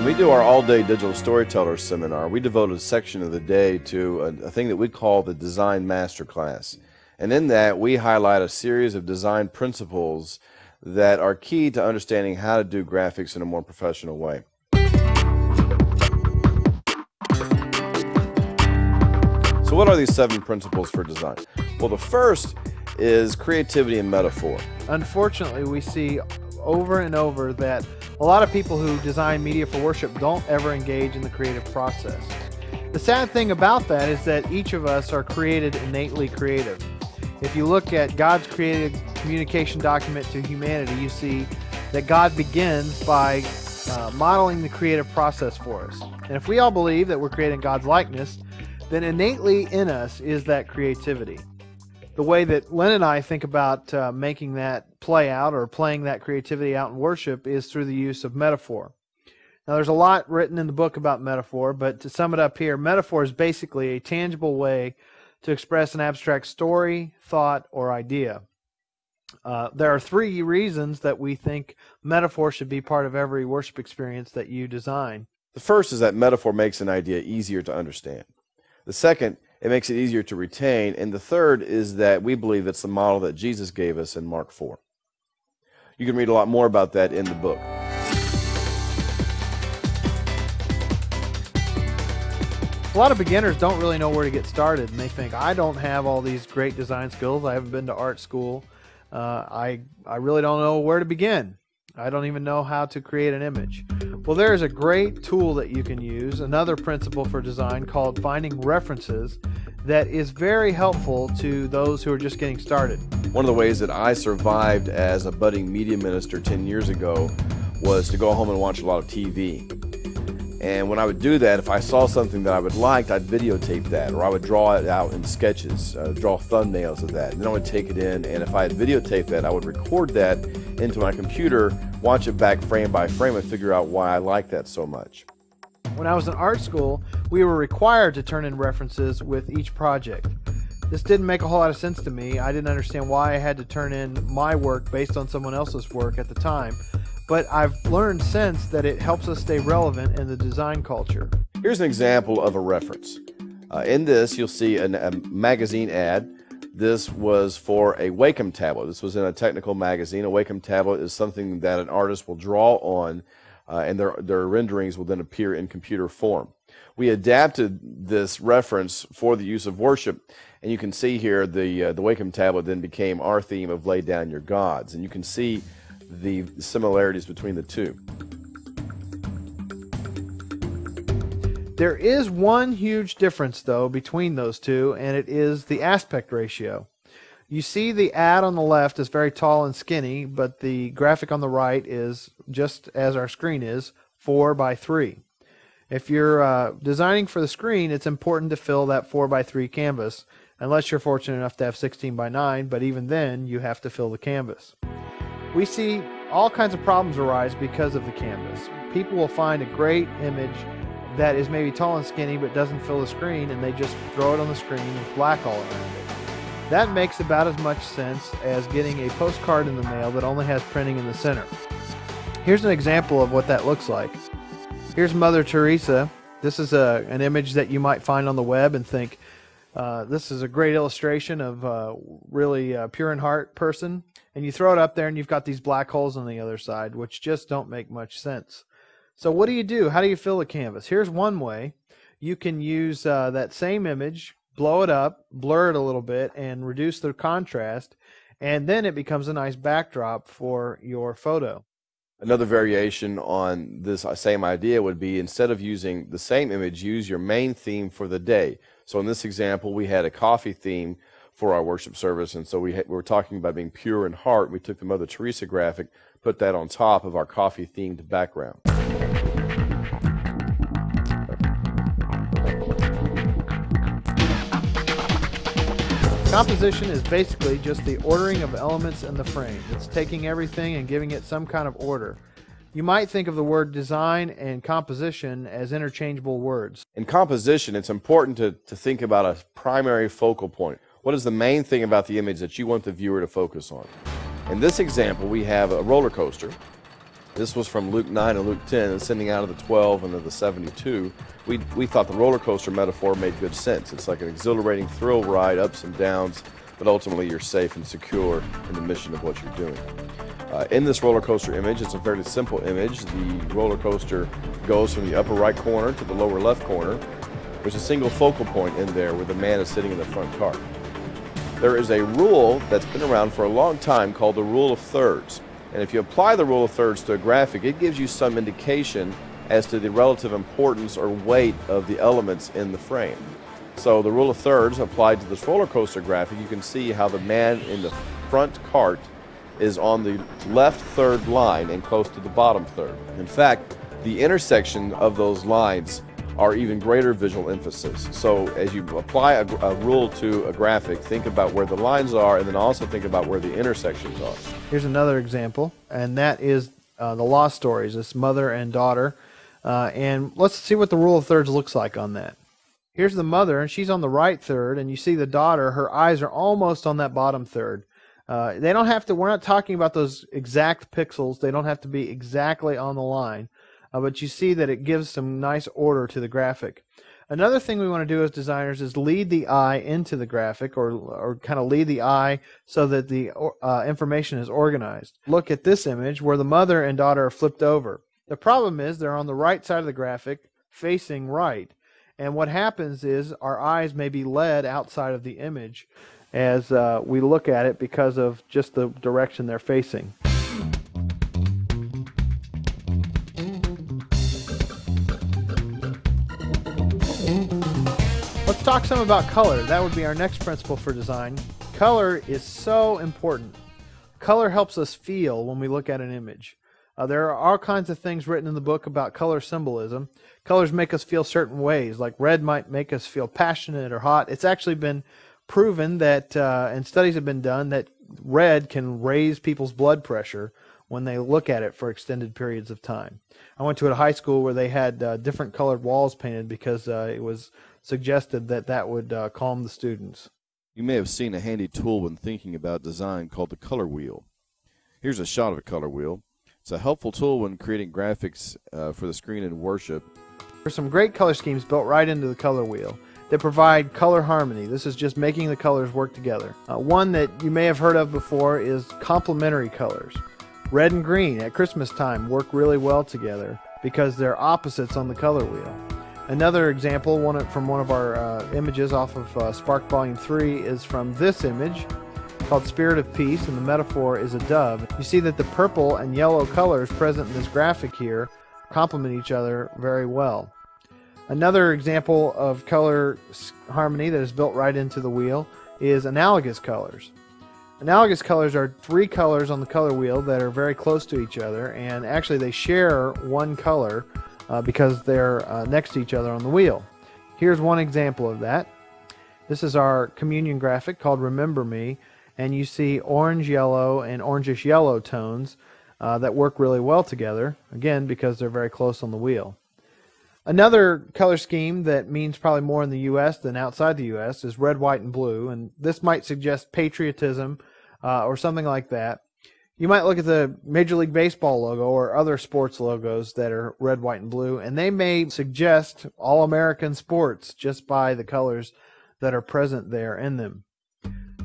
we do our all-day digital storyteller seminar, we devote a section of the day to a thing that we call the Design Masterclass. And in that, we highlight a series of design principles that are key to understanding how to do graphics in a more professional way. So what are these 7 principles for design? Well, the first is creativity and metaphor. Unfortunately, we see over and over that a lot of people who design media for worship don't ever engage in the creative process. The sad thing about that is that each of us are created innately creative. If you look at God's created communication document to humanity, you see that God begins by modeling the creative process for us. And if we all believe that we're created in God's likeness, then innately in us is that creativity. The way that Lynn and I think about making that play out or playing that creativity out in worship is through the use of metaphor. Now, there's a lot written in the book about metaphor, but to sum it up here, metaphor is basically a tangible way to express an abstract story, thought, or idea. There are 3 reasons that we think metaphor should be part of every worship experience that you design. The first is that metaphor makes an idea easier to understand. The second, it makes it easier to retain. And the third is that we believe it's the model that Jesus gave us in Mark 4. You can read a lot more about that in the book. A lot of beginners don't really know where to get started, and they think, I don't have all these great design skills. I haven't been to art school. I really don't know where to begin. I don't even know how to create an image. Well, there is a great tool that you can use, another principle for design called finding references, that is very helpful to those who are just getting started. One of the ways that I survived as a budding media minister 10 years ago was to go home and watch a lot of TV. And when I would do that, if I saw something that I would like, I'd videotape that, or I would draw it out in sketches, draw thumbnails of that, and then I would take it in, and if I had videotaped that, I would record that into my computer, watch it back frame by frame, and figure out why I like that so much. When I was in art school, we were required to turn in references with each project. This didn't make a whole lot of sense to me. I didn't understand why I had to turn in my work based on someone else's work at the time. But I've learned since that it helps us stay relevant in the design culture. Here's an example of a reference. In this, you'll see a magazine ad. This was for a Wacom tablet. This was in a technical magazine. A Wacom tablet is something that an artist will draw on, and their renderings will then appear in computer form. We adapted this reference for the use of worship, and you can see here the Wacom tablet then became our theme of Lay Down Your Gods, and you can see the similarities between the two. There is one huge difference, though, between those two, and it is the aspect ratio. You see the ad on the left is very tall and skinny, but the graphic on the right is, just as our screen is, 4:3. If you're designing for the screen, it's important to fill that 4:3 canvas, unless you're fortunate enough to have 16:9, but even then, you have to fill the canvas. We see all kinds of problems arise because of the canvas. People will find a great image that is maybe tall and skinny but doesn't fill the screen, and they just throw it on the screen with black all around it. That makes about as much sense as getting a postcard in the mail that only has printing in the center. Here's an example of what that looks like. Here's Mother Teresa. This is an image that you might find on the web and think, this is a great illustration of a really pure in heart person. And you throw it up there and you've got these black holes on the other side, which just don't make much sense. So what do? How do you fill a canvas? Here's one way. You can use that same image, blow it up, blur it a little bit, and reduce the contrast, and then it becomes a nice backdrop for your photo. Another variation on this same idea would be, instead of using the same image, use your main theme for the day. So in this example, we had a coffee theme for our worship service, and so we were talking about being pure in heart. We took the Mother Teresa graphic, put that on top of our coffee-themed background. Composition is basically just the ordering of elements in the frame. It's taking everything and giving it some kind of order. You might think of the word design and composition as interchangeable words. In composition, it's important to think about a primary focal point. What is the main thing about the image that you want the viewer to focus on? In this example, we have a roller coaster, This was from Luke 9 and Luke 10, and sending out of the 12 and of the 72. We thought the roller coaster metaphor made good sense. It's like an exhilarating thrill ride, ups and downs, but ultimately you're safe and secure in the mission of what you're doing. In this roller coaster image, it's a very simple image. The roller coaster goes from the upper right corner to the lower left corner. There's a single focal point in there where the man is sitting in the front cart. There is a rule that's been around for a long time called the rule of thirds. And if you apply the rule of thirds to a graphic, it gives you some indication as to the relative importance or weight of the elements in the frame. So the rule of thirds applied to this roller coaster graphic, you can see how the man in the front cart is on the left third line and close to the bottom third. In fact, the intersection of those lines are even greater visual emphasis. So as you apply a rule to a graphic, think about where the lines are and then also think about where the intersections are. Here's another example, and that is the Lost Stories, this mother and daughter. And let's see what the rule of thirds looks like on that. Here's the mother, and she's on the right third, and you see the daughter, her eyes are almost on that bottom third. They don't have to, we're not talking about those exact pixels, they don't have to be exactly on the line. But you see that it gives some nice order to the graphic. Another thing we want to do as designers is lead the eye into the graphic, or kind of lead the eye so that the information is organized. Look at this image where the mother and daughter are flipped over. The problem is they're on the right side of the graphic facing right. And what happens is our eyes may be led outside of the image as we look at it because of just the direction they're facing. Let's talk some about color. That would be our next principle for design. Color is so important. Color helps us feel when we look at an image. There are all kinds of things written in the book about color symbolism. Colors make us feel certain ways, like red might make us feel passionate or hot. It's actually been proven that, and studies have been done, that red can raise people's blood pressure when they look at it for extended periods of time. I went to a high school where they had different colored walls painted because it was suggested that that would calm the students. You may have seen a handy tool when thinking about design called the color wheel. Here's a shot of a color wheel. It's a helpful tool when creating graphics for the screen in worship. There's some great color schemes built right into the color wheel that provide color harmony. This is just making the colors work together. One that you may have heard of before is complementary colors. Red and green at Christmas time work really well together because they're opposites on the color wheel. Another example, from one of our images off of Spark Volume 3, is from this image called Spirit of Peace, and the metaphor is a dove. You see that the purple and yellow colors present in this graphic here complement each other very well. Another example of color harmony that is built right into the wheel is analogous colors. Analogous colors are three colors on the color wheel that are very close to each other, and actually they share one color because they're next to each other on the wheel. Here's one example of that. This is our communion graphic called Remember Me, and you see orange yellow and orangish yellow tones that work really well together, again because they're very close on the wheel. Another color scheme that means probably more in the U.S. than outside the U.S. is red, white, and blue, and this might suggest patriotism or something like that. You might look at the Major League Baseball logo or other sports logos that are red, white, and blue, and they may suggest all-American sports just by the colors that are present there in them.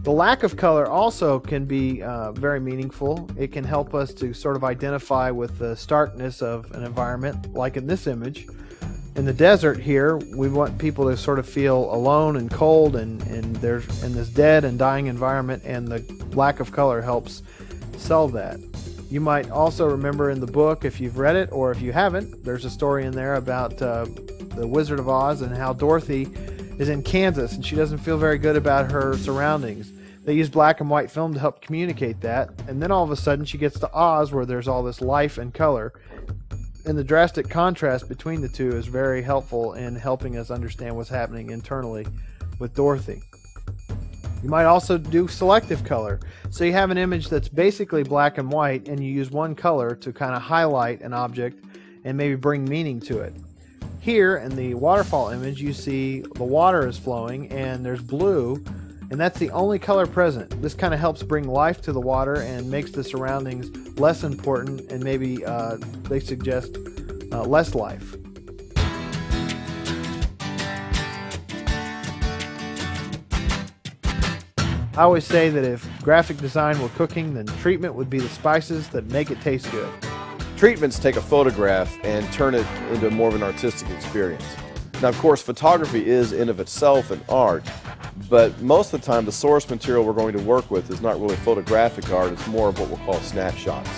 The lack of color also can be very meaningful. It can help us to sort of identify with the starkness of an environment, like in this image. In the desert here, we want people to sort of feel alone and cold, and they're in this dead and dying environment, and the lack of color helps solve that. You might also remember in the book, if you've read it or if you haven't, there's a story in there about the Wizard of Oz and how Dorothy is in Kansas and she doesn't feel very good about her surroundings. They use black and white film to help communicate that, and then all of a sudden she gets to Oz where there's all this life and color. And the drastic contrast between the two is very helpful in helping us understand what's happening internally with Dorothy. You might also do selective color. So you have an image that's basically black and white, and you use one color to kind of highlight an object and maybe bring meaning to it. Here in the waterfall image, you see the water is flowing and there's blue, and that's the only color present. This kind of helps bring life to the water and makes the surroundings less important, and maybe they suggest less life. I always say that if graphic design were cooking, then treatment would be the spices that make it taste good. Treatments take a photograph and turn it into more of an artistic experience. Now, of course, photography is in of itself an art, but most of the time the source material we're going to work with is not really photographic art, it's more of what we'll call snapshots.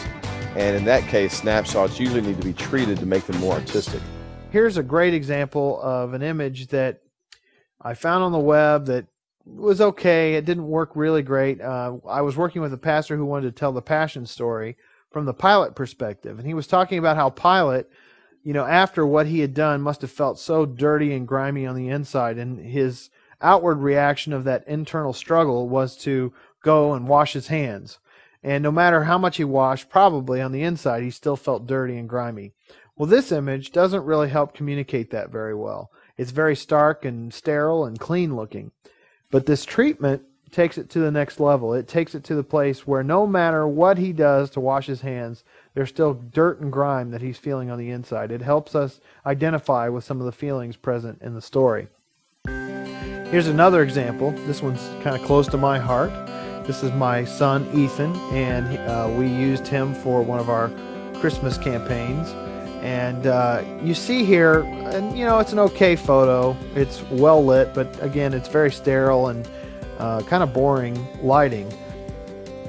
And in that case, snapshots usually need to be treated to make them more artistic. Here's a great example of an image that I found on the web that was okay. It didn't work really great. I was working with a pastor who wanted to tell the Passion story from the Pilate perspective, and he was talking about how Pilate, after what he had done, must have felt so dirty and grimy on the inside, and his outward reaction of that internal struggle was to go and wash his hands. And no matter how much he washed, probably on the inside he still felt dirty and grimy. Well, this image doesn't really help communicate that very well. It's very stark and sterile and clean looking. But this treatment takes it to the next level. It takes it to the place where no matter what he does to wash his hands, there's still dirt and grime that he's feeling on the inside. It helps us identify with some of the feelings present in the story. Here's another example. This one's kind of close to my heart. This is my son Ethan, and we used him for one of our Christmas campaigns. And you see here, and it's an okay photo. It's well lit, but again, it's very sterile and kind of boring lighting.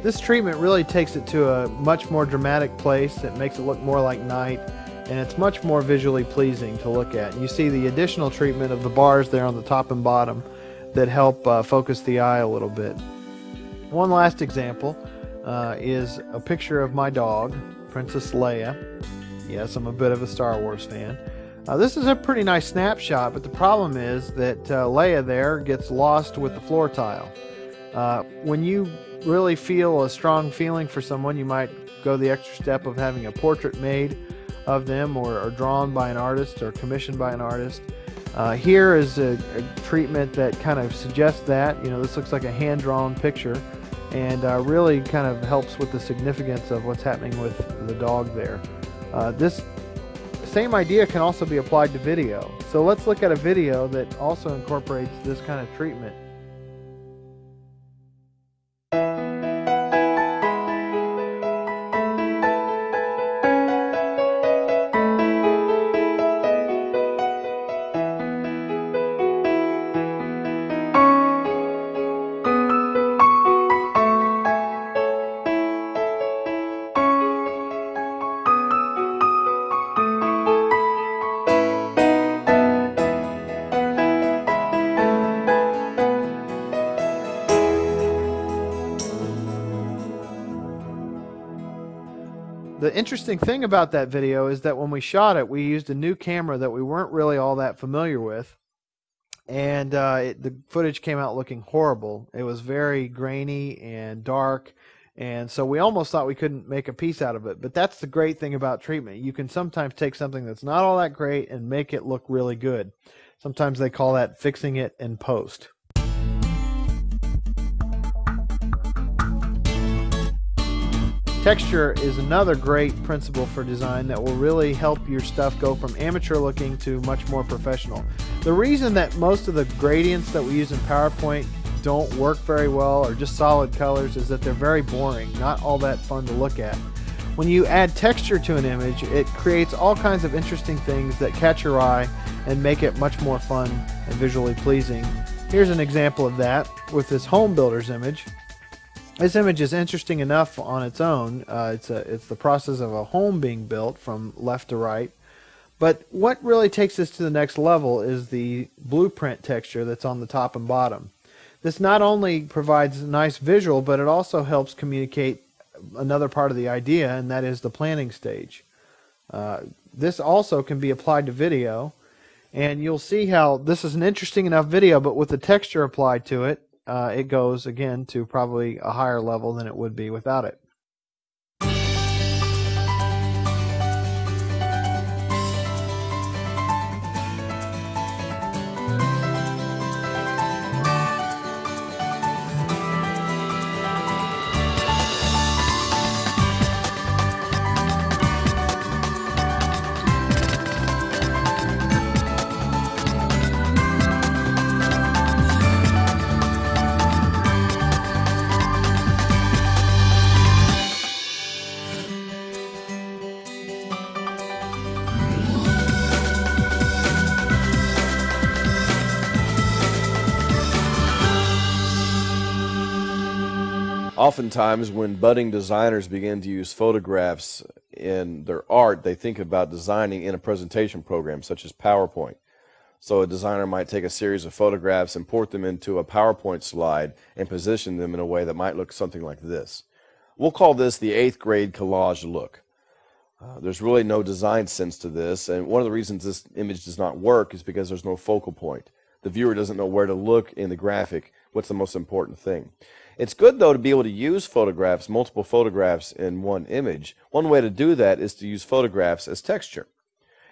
This treatment really takes it to a much more dramatic place. It makes it look more like night, and it's much more visually pleasing to look at. And you see the additional treatment of the bars there on the top and bottom that help focus the eye a little bit. One last example is a picture of my dog, Princess Leia. Yes, I'm a bit of a Star Wars fan. This is a pretty nice snapshot, but the problem is that Leia there gets lost with the floor tile. When you really feel a strong feeling for someone, you might go the extra step of having a portrait made of them or drawn by an artist or commissioned by an artist. Here is a treatment that kind of suggests that. This looks like a hand-drawn picture and really kind of helps with the significance of what's happening with the dog there. This same idea can also be applied to video. So let's look at a video that also incorporates this kind of treatment. The interesting thing about that video is that when we shot it, we used a new camera that we weren't really all that familiar with, and the footage came out looking horrible. It was very grainy and dark, and so we almost thought we couldn't make a piece out of it. But that's the great thing about treatment. You can sometimes take something that's not all that great and make it look really good. Sometimes they call that fixing it in post. Texture is another great principle for design that will really help your stuff go from amateur looking to much more professional. The reason that most of the gradients that we use in PowerPoint don't work very well or just solid colors is that they're very boring, not all that fun to look at. When you add texture to an image, it creates all kinds of interesting things that catch your eye and make it much more fun and visually pleasing. Here's an example of that with this home builder's image. This image is interesting enough on its own. It's the process of a home being built from left to right. But what really takes this to the next level is the blueprint texture that's on the top and bottom. This not only provides a nice visual, but it also helps communicate another part of the idea, and that is the planning stage. This also can be applied to video, and you'll see how this is an interesting enough video, but with the texture applied to it, it goes again to probably a higher level than it would be without it. Oftentimes, when budding designers begin to use photographs in their art, they think about designing in a presentation program such as PowerPoint. So a designer might take a series of photographs, import them into a PowerPoint slide, and position them in a way that might look something like this. We'll call this the 8th grade collage look. There's really no design sense to this, and one of the reasons this image does not work is because there's no focal point. The viewer doesn't know where to look in the graphic, what's the most important thing. It's good, though, to be able to use photographs, multiple photographs in one image. One way to do that is to use photographs as texture.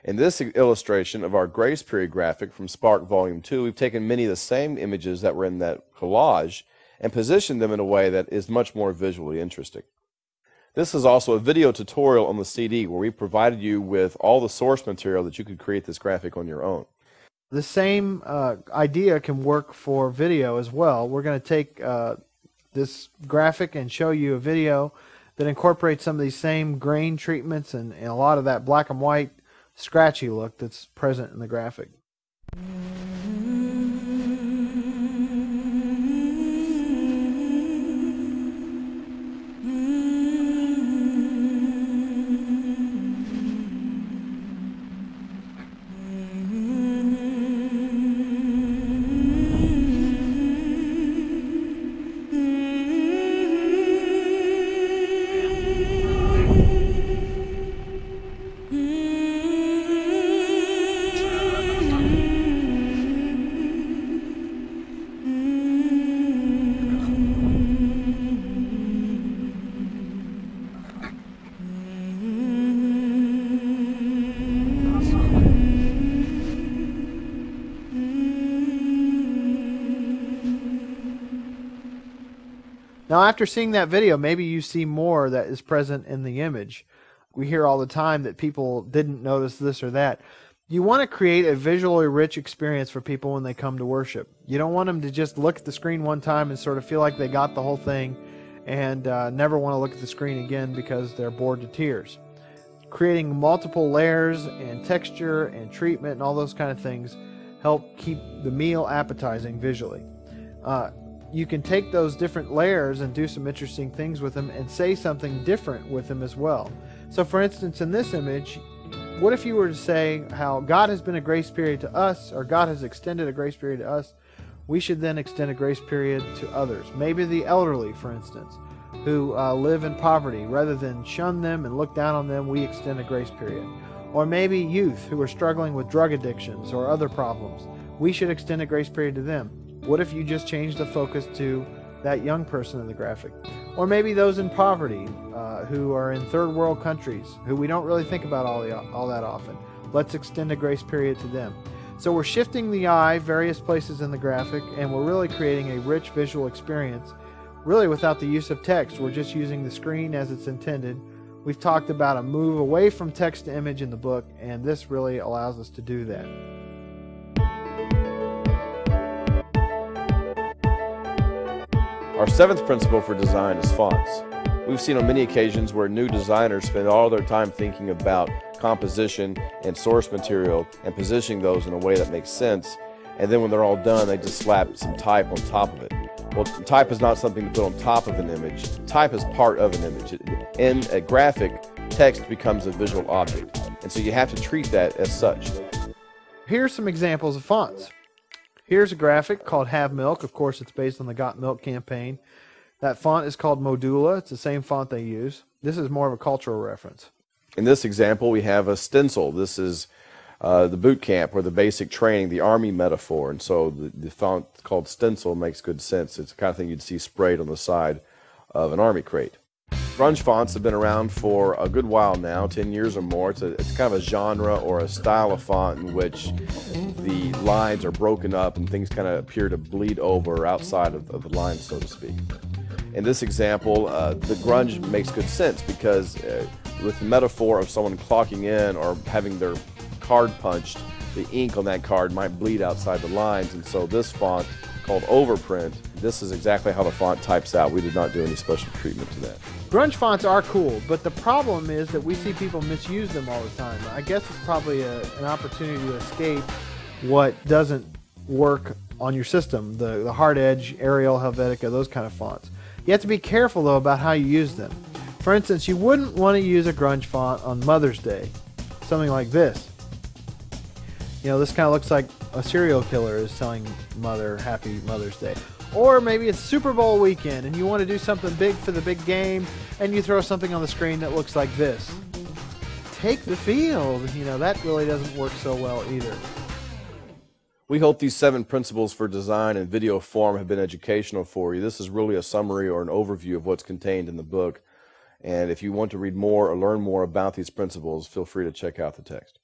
In this illustration of our Grace Period graphic from Spark Volume 2, we've taken many of the same images that were in that collage and positioned them in a way that is much more visually interesting. This is also a video tutorial on the CD where we provided you with all the source material that you could create this graphic on your own. The same idea can work for video as well. We're going to take this graphic and show you a video that incorporates some of these same grain treatments and a lot of that black and white scratchy look that's present in the graphic. Now, after seeing that video, maybe you see more that is present in the image. We hear all the time that people didn't notice this or that. You want to create a visually rich experience for people when they come to worship. You don't want them to just look at the screen one time and sort of feel like they got the whole thing and never want to look at the screen again because they're bored to tears. Creating multiple layers and texture and treatment and all those kind of things help keep the meal appetizing visually. You can take those different layers and do some interesting things with them and say something different with them as well. So for instance, in this image, what if you were to say how God has been a grace period to us, or God has extended a grace period to us, we should then extend a grace period to others. Maybe the elderly, for instance, who live in poverty. Rather than shun them and look down on them, we extend a grace period. Or maybe youth who are struggling with drug addictions or other problems. We should extend a grace period to them. What if you just change the focus to that young person in the graphic? Or maybe those in poverty who are in third world countries, who we don't really think about all that often. Let's extend a grace period to them. So we're shifting the eye various places in the graphic, and we're really creating a rich visual experience, really without the use of text. We're just using the screen as it's intended. We've talked about a move away from text to image in the book, and this really allows us to do that. Our 7th principle for design is fonts. We've seen on many occasions where new designers spend all their time thinking about composition and source material and positioning those in a way that makes sense, and then when they're all done, they just slap some type on top of it. Well, type is not something to put on top of an image. Type is part of an image. In a graphic, text becomes a visual object, and so you have to treat that as such. Here's some examples of fonts. Here's a graphic called Have Milk. Of course, it's based on the Got Milk campaign. That font is called Modula. It's the same font they use. This is more of a cultural reference. In this example, we have a stencil. This is the boot camp or the basic training, the Army metaphor. And so the font called stencil makes good sense. It's the kind of thing you'd see sprayed on the side of an Army crate. Grunge fonts have been around for a good while now, 10 years or more. It's kind of a genre or a style of font in which the lines are broken up and things kind of appear to bleed over outside of the lines, so to speak. In this example, the grunge makes good sense because with the metaphor of someone clocking in or having their card punched, the ink on that card might bleed outside the lines, and so this font called Overprint, this is exactly how the font types out. We did not do any special treatment to that. Grunge fonts are cool, but the problem is that we see people misuse them all the time. I guess it's probably an opportunity to escape what doesn't work on your system, the Hard Edge, Arial, Helvetica, those kind of fonts. You have to be careful, though, about how you use them. For instance, you wouldn't want to use a grunge font on Mother's Day. Something like this. You know, this kind of looks like a serial killer is telling Mother Happy Mother's Day. Or maybe it's Super Bowl weekend and you want to do something big for the big game and you throw something on the screen that looks like this. Take the field. You know, that really doesn't work so well either. We hope these 7 principles for design in video form have been educational for you. This is really a summary or an overview of what's contained in the book. And if you want to read more or learn more about these principles, feel free to check out the text.